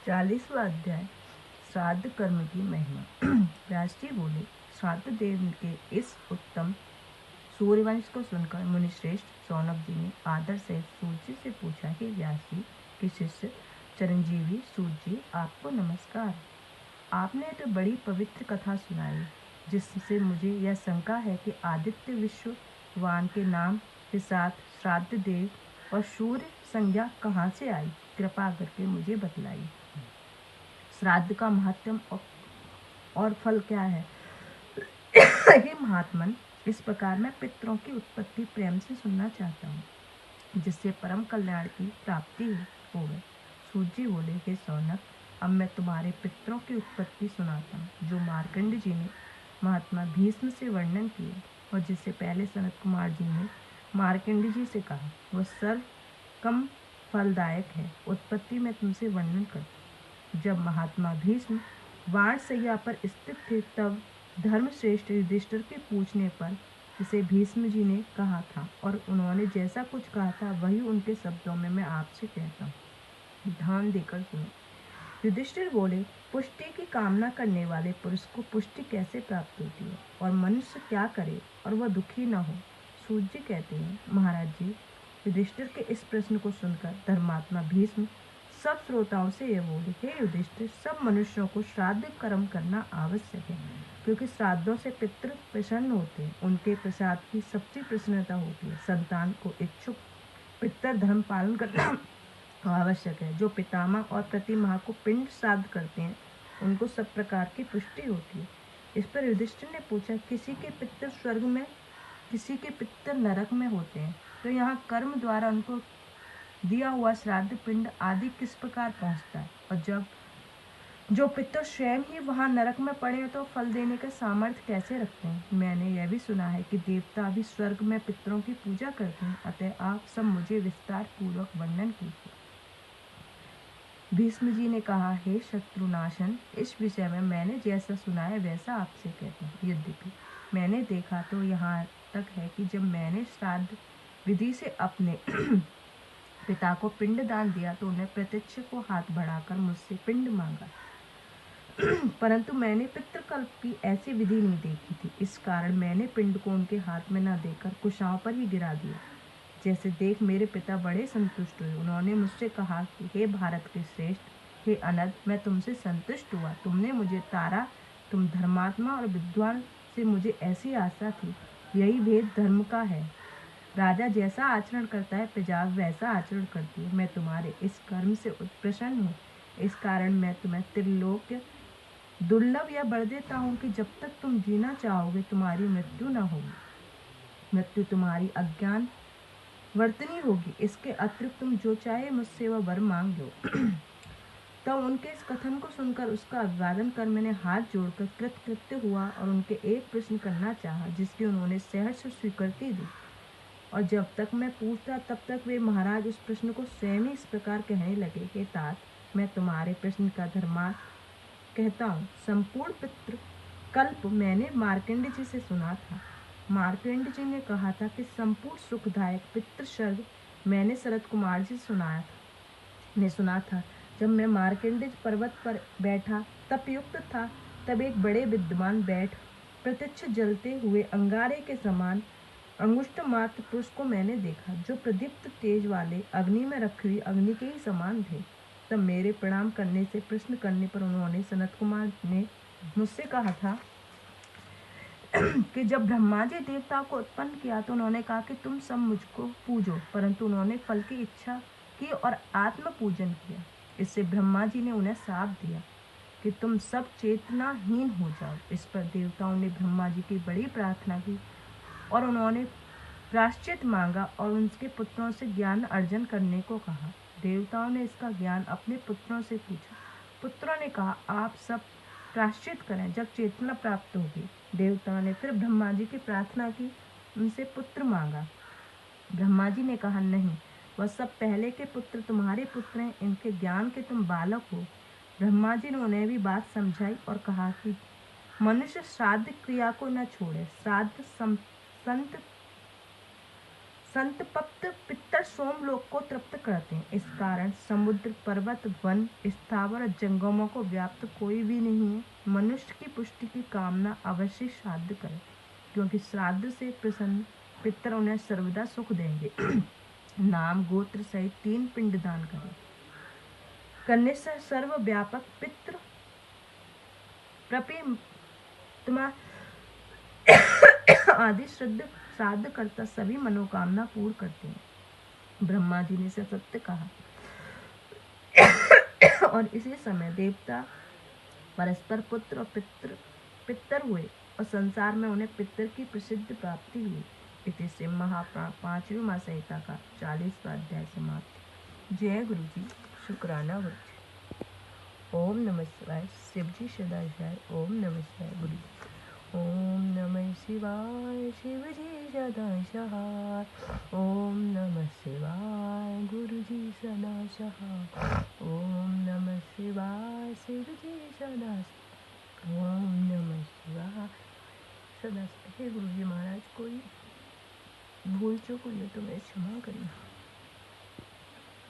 40वां अध्याय श्राद्ध कर्म की महिमा। व्यास जी बोले, श्राद्ध देव के इस उत्तम सूर्यवंश को सुनकर मुनिश्रेष्ठ सौनक जी ने आदर से सूर्य जी से पूछा कि व्यास जी के शिष्य चिरंजीवी सूर्य जी, आपको नमस्कार। आपने तो बड़ी पवित्र कथा सुनाई, जिससे मुझे यह शंका है कि आदित्य विश्ववान के नाम के साथ श्राद्ध देव और सूर्य संज्ञा कहाँ से आई, कृपा करके मुझे बतलाइए। श्राद्ध का महत्व और फल क्या है? हे महात्मन, इस प्रकार मैं पितरों की उत्पत्ति प्रेम से सुनना चाहता हूँ, जिससे परम कल्याण की प्राप्ति होवे। सूर्य जी बोले, हे सौनक, अब मैं तुम्हारे पितरों की उत्पत्ति सुनाता हूँ, जो मार्कंड जी ने महात्मा भीष्म से वर्णन किया और जिससे पहले सनत कुमार जी ने मार्कंड जी से कहा। वह सर्व कम फलदायक है। उत्पत्ति में तुमसे वर्णन करता। जब महात्मा भीष्म वाणसैया पर स्थित थे, तब धर्मश्रेष्ठ युधिष्ठिर के पूछने पर जिसे भीष्म जी ने कहा था और उन्होंने जैसा कुछ कहा था वही उनके शब्दों में मैं आपसे कहता हूँ, ध्यान देकर सुनो। युधिष्ठिर बोले, पुष्टि की कामना करने वाले पुरुष को पुष्टि कैसे प्राप्त होती है और मनुष्य क्या करे और वह दुखी न हो? सूर्य जी कहते हैं, महाराज जी, युधिष्ठिर के इस प्रश्न को सुनकर धर्मात्मा भीष्म सब श्रोताओं से यह बोले, हे युधिष्ठिर, सब मनुष्यों को श्राद्ध कर्म करना आवश्यक है, क्योंकि श्राद्धों से पितृ प्रसन्न होते हैं, उनके प्रसाद की सच्ची प्रसन्नता होती है। संतान को इच्छुक पितृ धर्म पालन करना आवश्यक है। जो पितामह और प्रतिमाह को पिंड श्राद्ध करते हैं, उनको सब प्रकार की पुष्टि होती है। इस पर युधिष्ठिर ने पूछा, किसी के पितृ स्वर्ग में, किसी के पितृ नरक में होते हैं, तो यहाँ कर्म द्वारा उनको दिया हुआ श्राद्ध पिंड आदि किस प्रकार पहुँचता है? और जब जो पितर स्वयं ही वहाँ नरक में पड़े तो फल देने का सामर्थ्य कैसे रखते हैं? मैंने यह भी सुना है कि देवता भी स्वर्ग में पितरों की पूजा करते हैं, अतः आप सब मुझे विस्तार पूर्वक वर्णन कीजिए। भीष्म जी ने कहा, हे शत्रुनाशन, इस विषय में मैंने जैसा सुना है वैसा आपसे कहता हूँ। यद्यपि मैंने देखा तो यहाँ तक है कि जब मैंने श्राद्ध विधि से अपने पिता को पिंड दान दिया तो उन्हें प्रत्यक्ष को हाथ बढ़ाकर मुझसे पिंड मांगा, परंतु मैंने पितृकल्प की ऐसी विधि नहीं देखी थी। इस कारण मैंने पिंड को उनके हाथ में न देकर कुशाओं पर ही गिरा दिया। जैसे देख मेरे पिता बड़े संतुष्ट हुए। उन्होंने मुझसे कहा कि हे भारत के श्रेष्ठ, हे अनद, मैं तुमसे संतुष्ट हुआ। तुमने मुझे तारा, तुम धर्मात्मा और विद्वान से मुझे ऐसी आशा थी। यही भेद धर्म का है। राजा जैसा आचरण करता है, प्रजा वैसा आचरण करती है। मैं तुम्हारे इस कर्म से प्रसन्न हूँ। इस कारण मैं तुम्हें त्रिलोक्य दुर्लभ यह बढ़ देता हूँ कि जब तक तुम जीना चाहोगे तुम्हारी मृत्यु न होगी। मृत्यु तुम्हारी अज्ञान वर्तनी होगी। इसके अतिरिक्त तुम जो चाहे मुझसे वह वर मांग लो। तब उनके इस कथन को सुनकर उसका अभिवादन कर मैंने हाथ जोड़कर कृतकृत्य हुआ और उनके एक प्रश्न करना चाहा, जिसकी उन्होंने सहर्ष स्वीकृति दी। और जब तक मैं पूछता तब तक वे महाराज उस प्रश्न को स्वयं ही इस प्रकार कहने लगे, हे तात, मैं तुम्हारे प्रश्न का धर्मार्थ कहता हूँ। संपूर्ण पितृ कल्प मैंने मार्कंड जी से सुना था। मार्कंड जी ने कहा था कि संपूर्ण सुखदायक पितृ स्वर्ग मैंने शरद कुमार जी सुना था। जब मैं मार्कंडेय पर्वत पर बैठा तपयुक्त था, तब एक बड़े विद्वान बैठ प्रत्यक्ष जलते हुए अंगारे के समान अंगुष्ठ मात्र पुरुष को मैंने देखा, जो प्रदीप्त तेज वाले अग्नि में रखी हुई अग्नि के ही समान थे। तब मेरे प्रणाम करने से प्रश्न करने पर उन्होंने सनत कुमार ने मुझसे कहा था कि जब ब्रह्मा जी देवता को उत्पन्न किया तो उन्होंने कहा कि तुम सब मुझको पूजो, परंतु उन्होंने फल की इच्छा की और आत्म पूजन किया। इससे ब्रह्मा जी ने उन्हें श्राप दिया कि तुम सब चेतनाहीन हो जाओ। इस पर देवताओं ने ब्रह्मा जी की बड़ी प्रार्थना की और उन्होंने प्रायश्चित मांगा और उनके पुत्रों से ज्ञान अर्जन करने को कहा। देवताओं ने इसका ज्ञान अपने पुत्रों से पूछा। पुत्रों ने कहा, आप सब प्रायश्चित करें, जब चेतना प्राप्त होगी। देवताओं ने फिर ब्रह्मा जी की प्रार्थना की, उनसे पुत्र मांगा। ब्रह्मा जी ने कहा, नहीं, वह सब पहले के पुत्र तुम्हारे पुत्र हैं, इनके ज्ञान के तुम बालक हो। ब्रह्मा जी ने उन्हें भी बात समझाई और कहा कि मनुष्य श्राद्ध क्रिया को न छोड़े। श्राद्ध संत संतप्त पितर सोमलोक को तृप्त करते हैं। इस कारण समुद्र, पर्वत, वन, स्थावर जंगमों को व्याप्त कोई भी नहीं है मनुष्य की पुष्टि की कामना अवश्य श्राद्ध करे, क्योंकि श्राद्ध से प्रसन्न पितर उन्हें सर्वदा सुख देंगे। नाम गोत्र सहित 3 पिंड दान करें। करने से सर्वव्यापक पितृ प्रपित्मा आदि श्राद्ध करता सभी मनोकामना पूर्ण करते हैं। ब्रह्मा जी ने इसे सत्य कहा और इसी समय देवता परस्पर पुत्र और पितर हुए और संसार में उन्हें पितर की प्रसिद्ध प्राप्ति हुई। इति से महाप्राण 5वीं महासंहिता का 40वां अध्याय समाप्त। जय गुरु जी, शुक्राना गुरु जी। ओम नमः शिवाय। शिवजी सदाचार्य। ओम नमः शिवाय। गुरु जी। ओम नमः शिवाय। शिवजी सदाचार्य। ओम नमः शिवाय। गुरु जी सदाचार्य। ओम नमः शिवाय। शिवजी सदाचार्य। ओम नमः शिवाय सदा। हे गुरु जी महाराज, कोई भूल चूक हुई हो तो मैं क्षमा करिए।